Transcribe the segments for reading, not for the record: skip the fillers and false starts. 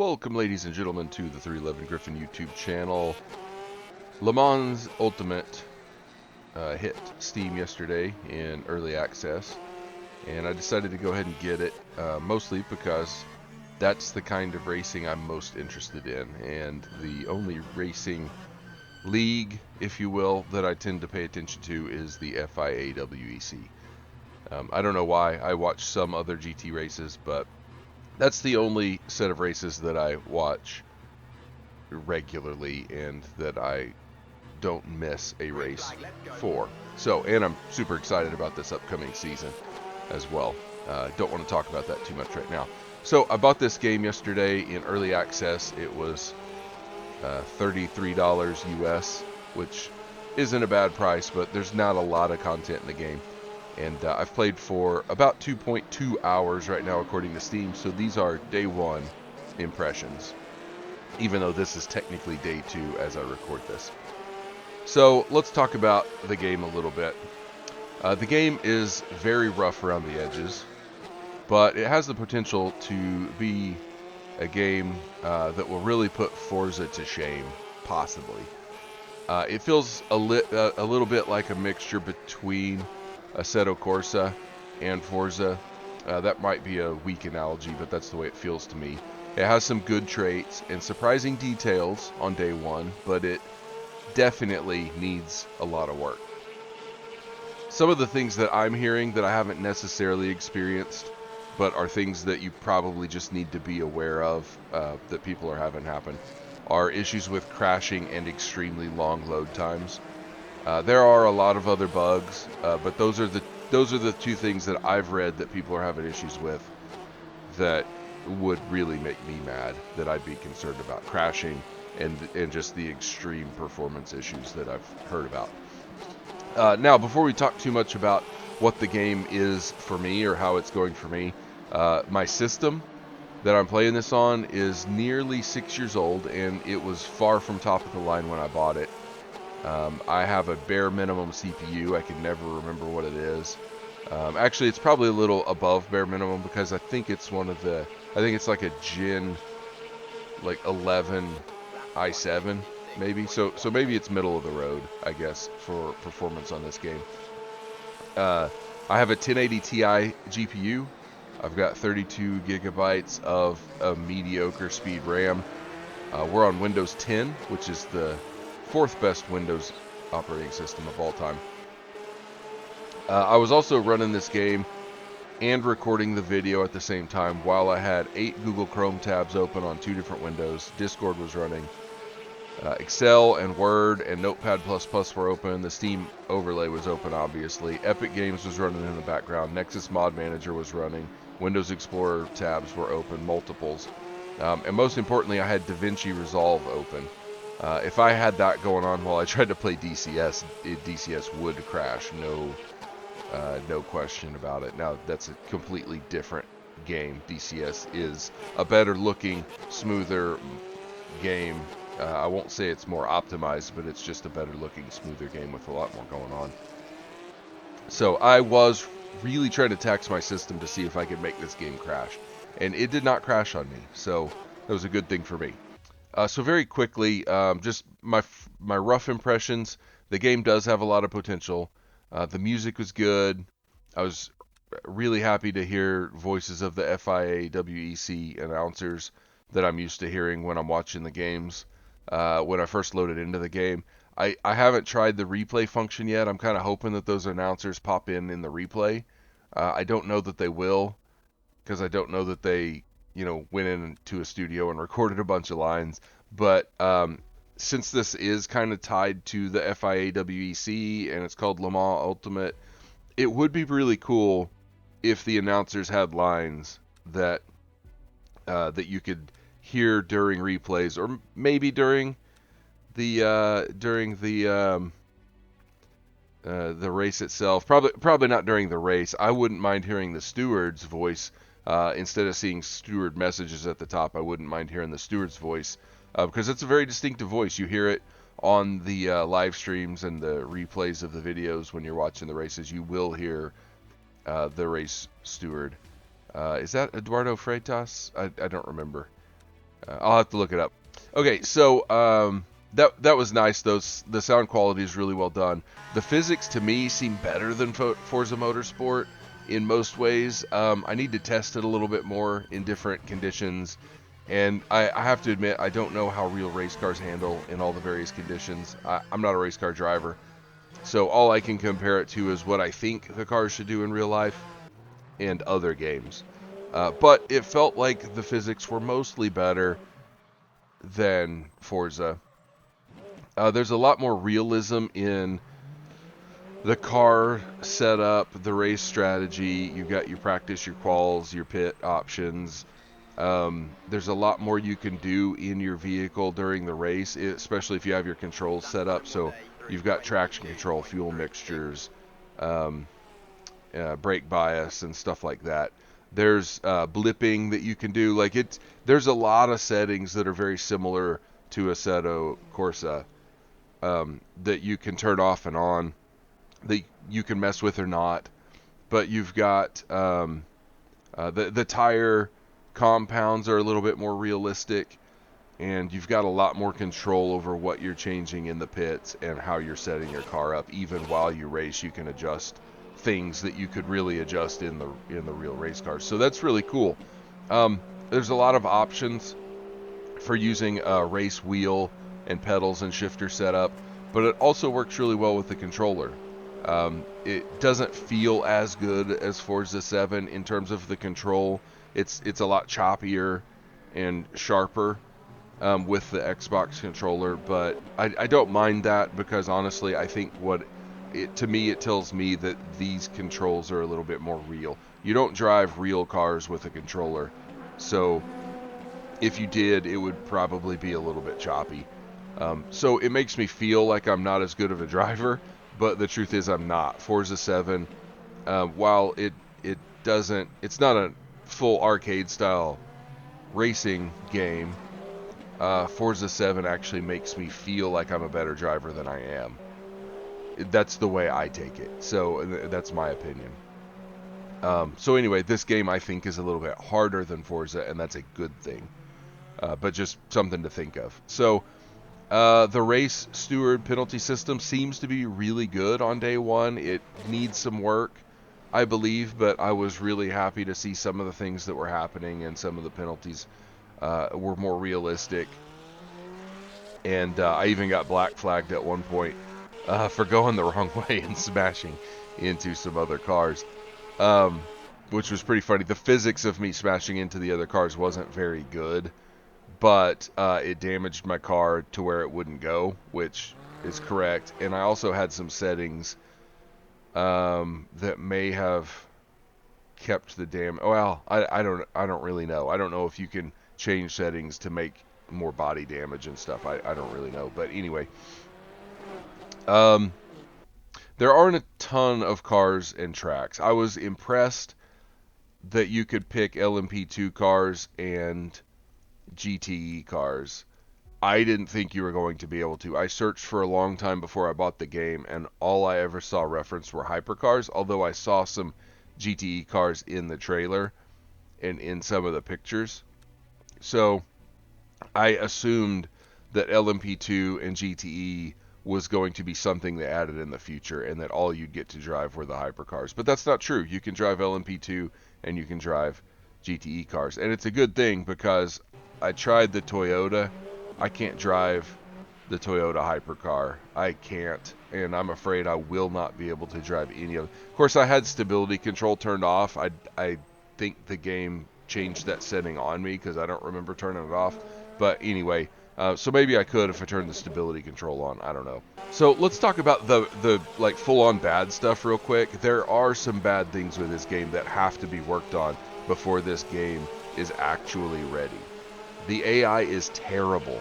Welcome, ladies and gentlemen, to the 311 Griffin YouTube channel. Le Mans Ultimate hit Steam yesterday in early access, and I decided to go ahead and get it, mostly because that's the kind of racing I'm most interested in, and the only racing league, if you will, that I tend to pay attention to is the FIA WEC. I don't know why. I watch some other GT races, but that's the only set of races that I watch regularly and that I don't miss a race for. So, and I'm super excited about this upcoming season as well. Don't want to talk about that too much right now. So I bought this game yesterday in early access. It was $33 US, which isn't a bad price, but there's not a lot of content in the game. And I've played for about 2.2 hours right now according to Steam, so these are day one impressions, even though this is technically day two as I record this. So let's talk about the game a little bit. The game is very rough around the edges, but it has the potential to be a game that will really put Forza to shame, possibly. It feels a little bit like a mixture between Assetto Corsa and Forza. That might be a weak analogy, but that's the way it feels to me. It has some good traits and surprising details on day one, but it definitely needs a lot of work. Some of the things that I'm hearing that I haven't necessarily experienced, but are things that you probably just need to be aware of, that people are having happen, are issues with crashing and extremely long load times. There are a lot of other bugs, but those are the two things that I've read that people are having issues with that would really make me mad, that I'd be concerned about: crashing and just the extreme performance issues that I've heard about. Now, before we talk too much about what the game is for me or how it's going for me, my system that I'm playing this on is nearly 6 years old, and it was far from top of the line when I bought it. I have a bare minimum CPU. I can never remember what it is. Actually, it's probably a little above bare minimum because I think it's like a Gen 11 i7 maybe. So maybe it's middle of the road, I guess, for performance on this game. I have a 1080 Ti GPU. I've got 32 gigabytes of mediocre speed RAM. We're on Windows 10, which is the fourth best Windows operating system of all time. I was also running this game and recording the video at the same time while I had 8 Google Chrome tabs open on 2 different windows. Discord was running. Excel and Word and Notepad++ were open. The Steam overlay was open, obviously. Epic Games was running in the background. Nexus Mod Manager was running. Windows Explorer tabs were open, multiples. And most importantly, I had DaVinci Resolve open. If I had that going on while I tried to play DCS, DCS would crash, no question about it. Now, that's a completely different game. DCS is a better looking, smoother game. I won't say it's more optimized, but it's just a better looking, smoother game with a lot more going on. So I was really trying to tax my system to see if I could make this game crash, and it did not crash on me, so that was a good thing for me. So very quickly, just my rough impressions. The game does have a lot of potential. The music was good. I was really happy to hear voices of the FIA WEC announcers that I'm used to hearing when I'm watching the games. When I first loaded into the game, I haven't tried the replay function yet. I'm kind of hoping that those announcers pop in the replay. I don't know that they will, because I don't know that they went into a studio and recorded a bunch of lines. But since this is kind of tied to the FIA WEC and it's called Le Mans Ultimate, it would be really cool if the announcers had lines that you could hear during replays, or maybe during the race itself. Probably not during the race. I wouldn't mind hearing the steward's voice. Instead of seeing steward messages at the top, I wouldn't mind hearing the steward's voice, because it's a very distinctive voice. You hear it on the live streams and the replays of the videos when you're watching the races. You will hear the race steward. Is that Eduardo Freitas? I don't remember. I'll have to look it up. Okay, so that was nice. The sound quality is really well done. The physics to me seem better than Forza Motorsport in most ways. I need to test it a little bit more in different conditions, and I have to admit I don't know how real race cars handle in all the various conditions. I'm not a race car driver, so all I can compare it to is what I think the cars should do in real life and other games. But it felt like the physics were mostly better than Forza. There's a lot more realism in the car setup, the race strategy. You've got your practice, your quals, your pit options. There's a lot more you can do in your vehicle during the race, especially if you have your controls set up. So you've got traction control, fuel mixtures, um, brake bias, and stuff like that. There's blipping that you can do. There's a lot of settings that are very similar to Assetto Corsa that you can turn off and on, that you can mess with or not. But you've got the tire compounds are a little bit more realistic, and you've got a lot more control over what you're changing in the pits and how you're setting your car up. Even while you race, you can adjust things that you could really adjust in the real race cars. So that's really cool. There's a lot of options for using a race wheel and pedals and shifter setup, but it also works really well with the controller. It doesn't feel as good as Forza 7 in terms of the control. It's a lot choppier and sharper with the Xbox controller, but I don't mind that because honestly, I think to me it tells me that these controls are a little bit more real. You don't drive real cars with a controller, so if you did, it would probably be a little bit choppy. So it makes me feel like I'm not as good of a driver, but the truth is I'm not. Forza 7, while it's not a full arcade style racing game, Forza 7 actually makes me feel like I'm a better driver than I am. That's the way I take it. So that's my opinion. So anyway, this game I think is a little bit harder than Forza, and that's a good thing. But just something to think of. So the race steward penalty system seems to be really good on day one. It needs some work, I believe, but I was really happy to see some of the things that were happening, and some of the penalties were more realistic. And I even got black flagged at one point for going the wrong way and smashing into some other cars, which was pretty funny. The physics of me smashing into the other cars wasn't very good, but it damaged my car to where it wouldn't go, which is correct. And I also had some settings that may have kept the damage. Well, I don't really know. I don't know if you can change settings to make more body damage and stuff. I don't really know. But anyway, there aren't a ton of cars and tracks. I was impressed that you could pick LMP2 cars and GTE cars. I didn't think you were going to be able to. I searched for a long time before I bought the game, and all I ever saw referenced were hypercars, although I saw some GTE cars in the trailer and in some of the pictures. So I assumed that LMP2 and GTE was going to be something they added in the future, and that all you'd get to drive were the hypercars. But that's not true. You can drive LMP2 and you can drive GTE cars. And it's a good thing because I tried the Toyota. I can't drive the Toyota hypercar. I can't, and I'm afraid I will not be able to drive any of them. Of course, I had stability control turned off. I think the game changed that setting on me because I don't remember turning it off. But anyway, so maybe I could if I turned the stability control on. I don't know. So let's talk about the like full-on bad stuff real quick. There are some bad things with this game that have to be worked on before this game is actually ready. The AI is terrible.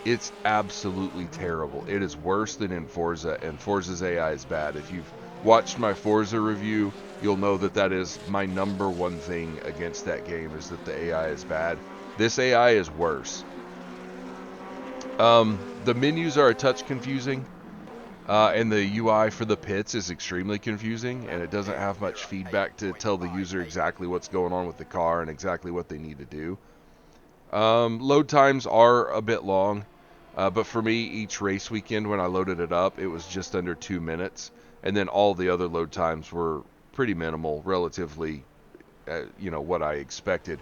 It's absolutely terrible. It is worse than in Forza, and Forza's AI is bad. If you've watched my Forza review, you'll know that that is my number one thing against that game, is that the AI is bad. This AI is worse. The menus are a touch confusing, and the UI for the pits is extremely confusing, and it doesn't have much feedback to tell the user exactly what's going on with the car and exactly what they need to do. Load times are a bit long, but for me, each race weekend when I loaded it up, it was just under 2 minutes, and then all the other load times were pretty minimal, relatively, what I expected.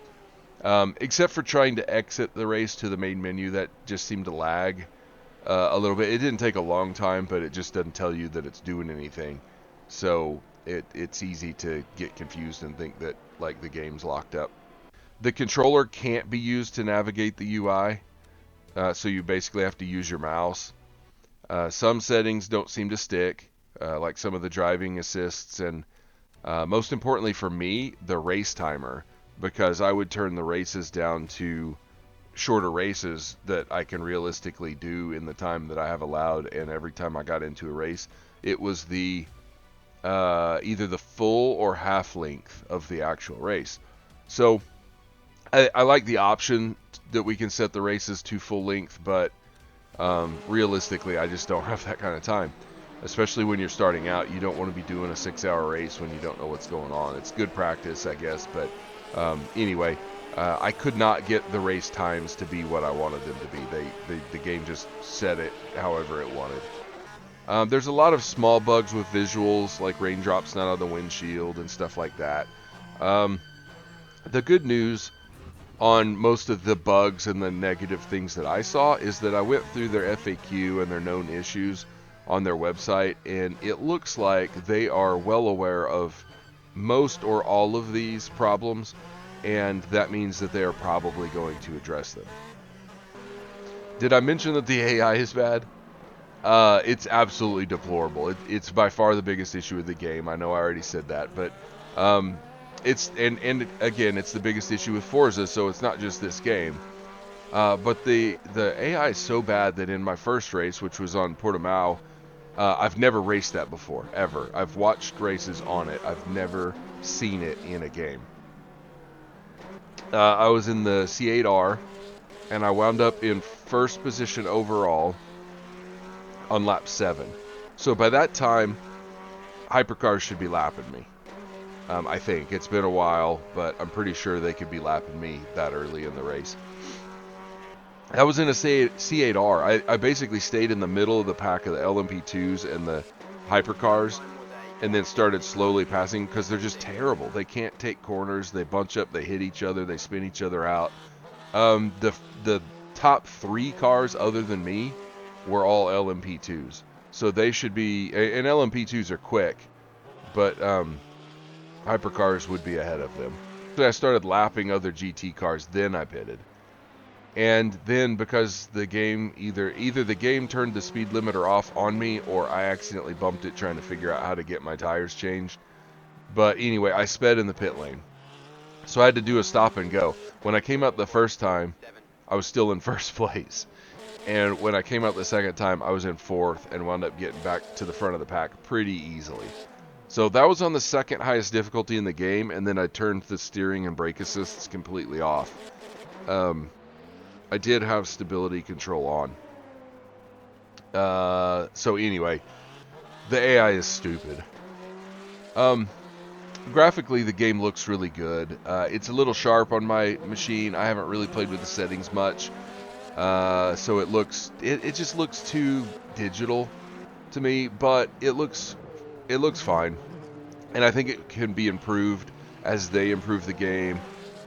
Except for trying to exit the race to the main menu, that just seemed to lag a little bit. It didn't take a long time, but it just doesn't tell you that it's doing anything. So it's easy to get confused and think that like the game's locked up. The controller can't be used to navigate the UI, so you basically have to use your mouse. Some settings don't seem to stick, like some of the driving assists, and most importantly for me, the race timer, because I would turn the races down to shorter races that I can realistically do in the time that I have allowed, and every time I got into a race, it was the either the full or half length of the actual race. So I like the option that we can set the races to full length, but realistically, I just don't have that kind of time. Especially when you're starting out, you don't want to be doing a 6-hour race when you don't know what's going on. It's good practice, I guess, but anyway, I could not get the race times to be what I wanted them to be. The game just set it however it wanted. There's a lot of small bugs with visuals, like raindrops not on the windshield and stuff like that. The good news on most of the bugs and the negative things that I saw is that I went through their FAQ and their known issues on their website, and it looks like they are well aware of most or all of these problems, and that means that they are probably going to address them. Did I mention that the AI is bad? It's absolutely deplorable. It's by far the biggest issue with the game. I know I already said that, but it's and again, it's the biggest issue with Forza, so it's not just this game. But the AI is so bad that in my first race, which was on Portimao, I've never raced that before, ever. I've watched races on it. I've never seen it in a game. I was in the C8R, and I wound up in first position overall on lap 7. So by that time, hypercars should be lapping me. I think. It's been a while, but I'm pretty sure they could be lapping me that early in the race. I was in a C8R. I basically stayed in the middle of the pack of the LMP2s and the hypercars, and then started slowly passing because they're just terrible. They can't take corners. They bunch up. They hit each other. They spin each other out. The top 3 cars other than me were all LMP2s. So they should be... And LMP2s are quick, but hypercars would be ahead of them. So I started lapping other GT cars, then I pitted. And then because the game, either the game turned the speed limiter off on me, or I accidentally bumped it trying to figure out how to get my tires changed. But anyway, I sped in the pit lane. So I had to do a stop and go. When I came out the first time, I was still in first place. And when I came out the second time, I was in 4th and wound up getting back to the front of the pack pretty easily. So that was on the second highest difficulty in the game, and then I turned the steering and brake assists completely off. I did have stability control on. So anyway, the AI is stupid. Graphically, the game looks really good. It's a little sharp on my machine. I haven't really played with the settings much. So it just looks too digital to me, but it looks fine. And I think it can be improved as they improve the game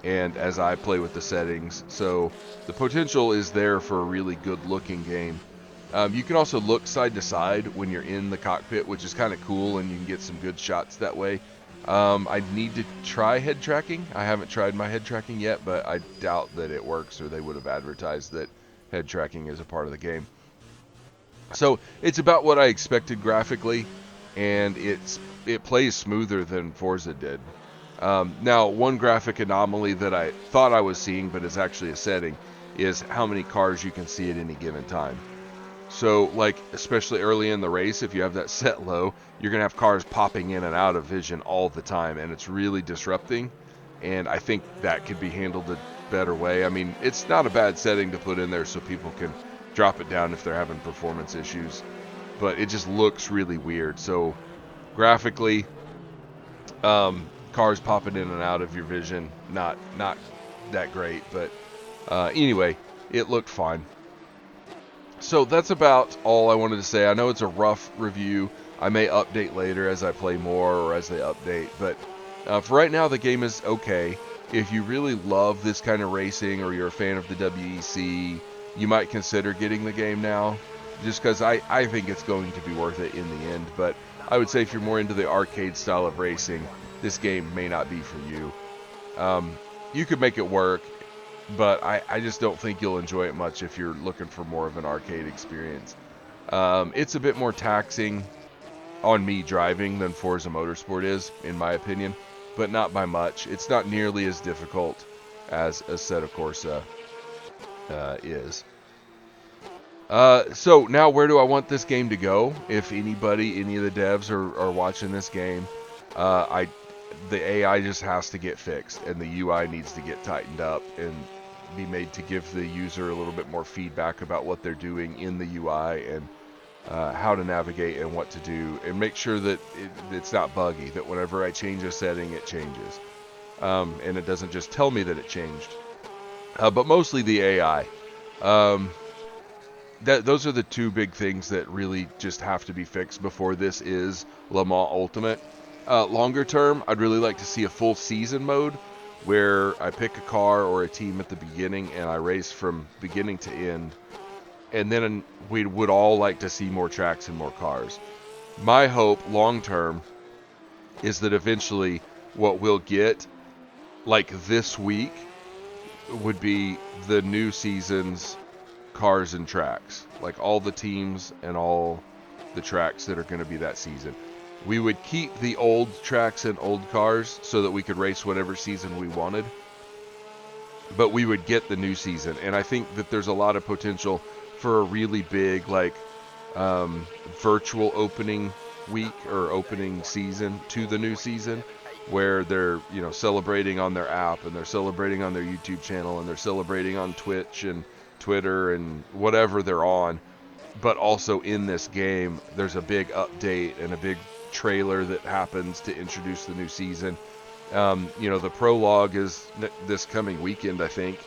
and as I play with the settings. So the potential is there for a really good looking game. You can also look side to side when you're in the cockpit, which is kind of cool, and you can get some good shots that way. I need to try head tracking. I haven't tried my head tracking yet, but I doubt that it works, or they would have advertised that head tracking is a part of the game. So it's about what I expected graphically, and it plays smoother than Forza did. Now, one graphic anomaly that I thought I was seeing, but is actually a setting, is how many cars you can see at any given time. So, like, especially early in the race, if you have that set low, you're going to have cars popping in and out of vision all the time, and it's really disrupting, and I think that could be handled a better way. I mean, it's not a bad setting to put in there so people can drop it down if they're having performance issues, but it just looks really weird. So, graphically, cars popping in and out of your vision, not that great, but Anyway, it looked fine. So that's about all I wanted to say. I know it's a rough review. I may update later as I play more or as they update, but for right now, the game is okay. If you really love this kind of racing or you're a fan of the WEC, you might consider getting the game now, just because I think it's going to be worth it in the end. But I would say if you're more into the arcade style of racing, this game may not be for you. You could make it work, but I just don't think you'll enjoy it much if you're looking for more of an arcade experience. It's a bit more taxing on me driving than Forza Motorsport is, in my opinion, but not by much. It's not nearly as difficult as Assetto Corsa is. So now where do I want this game to go? If anybody, any of the devs are watching this game, the AI just has to get fixed, and the UI needs to get tightened up and be made to give the user a little bit more feedback about what they're doing in the UI and how to navigate and what to do, and make sure that it's not buggy, that whenever I change a setting, it changes. And it doesn't just tell me that it changed. But mostly the AI. Those are the two big things that really just have to be fixed before this is Le Mans Ultimate. Longer term, I'd really like to see a full season mode where I pick a car or a team at the beginning and I race from beginning to end. And then we would all like to see more tracks and more cars. My hope long term is that eventually what we'll get, like this week, would be the new season's cars and tracks, like all the teams and all the tracks that are going to be that season. We would keep the old tracks and old cars so that we could race whatever season we wanted, but we would get the new season. And I think that there's a lot of potential for a really big, like, virtual opening week or opening season to the new season, where they're, celebrating on their app, and they're celebrating on their YouTube channel, and they're celebrating on Twitch and Twitter and whatever they're on. But also in this game, there's a big update and a big trailer that happens to introduce the new season. The prologue is this coming weekend, I think,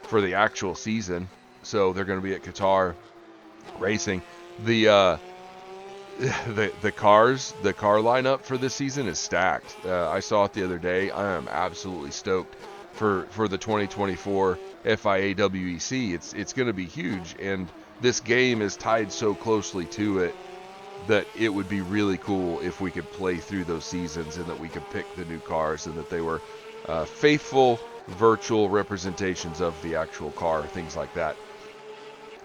for the actual season. So they're going to be at Qatar racing. The car lineup for this season is stacked. I saw it the other day. I am absolutely stoked for the 2024 FIA WEC. It's going to be huge, and this game is tied so closely to it that it would be really cool if we could play through those seasons and that we could pick the new cars and that they were faithful virtual representations of the actual car, things like that.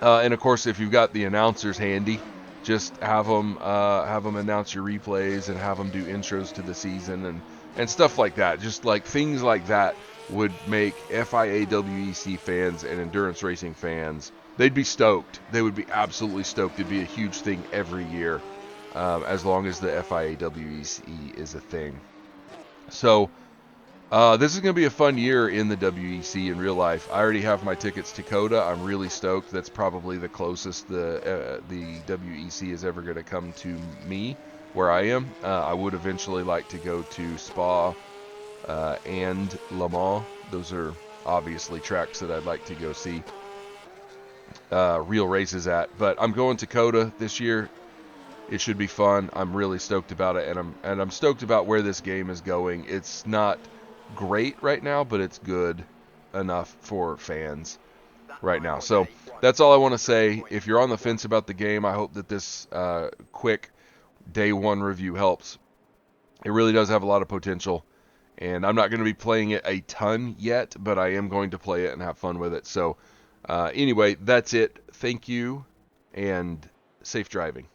And of course, if you've got the announcers handy, just have them announce your replays and have them do intros to the season and stuff like that. Just like things like that would make FIA WEC fans and endurance racing fans, they'd be stoked. They would be absolutely stoked. It'd be a huge thing every year, as long as the FIA WEC is a thing. So this is going to be a fun year in the WEC in real life. I already have my tickets to COTA. I'm really stoked. That's probably the closest the WEC is ever going to come to me, where I am. I would eventually like to go to Spa and Le Mans. Those are obviously tracks that I'd like to go see real races at. But I'm going to COTA this year. It should be fun. I'm really stoked about it, and I'm stoked about where this game is going. It's not great right now, but it's good enough for fans right now. So that's all I want to say. If you're on the fence about the game, I hope that this quick day one review helps. It really does have a lot of potential, and I'm not going to be playing it a ton yet, but I am going to play it and have fun with it. So anyway, that's it. Thank you, and safe driving.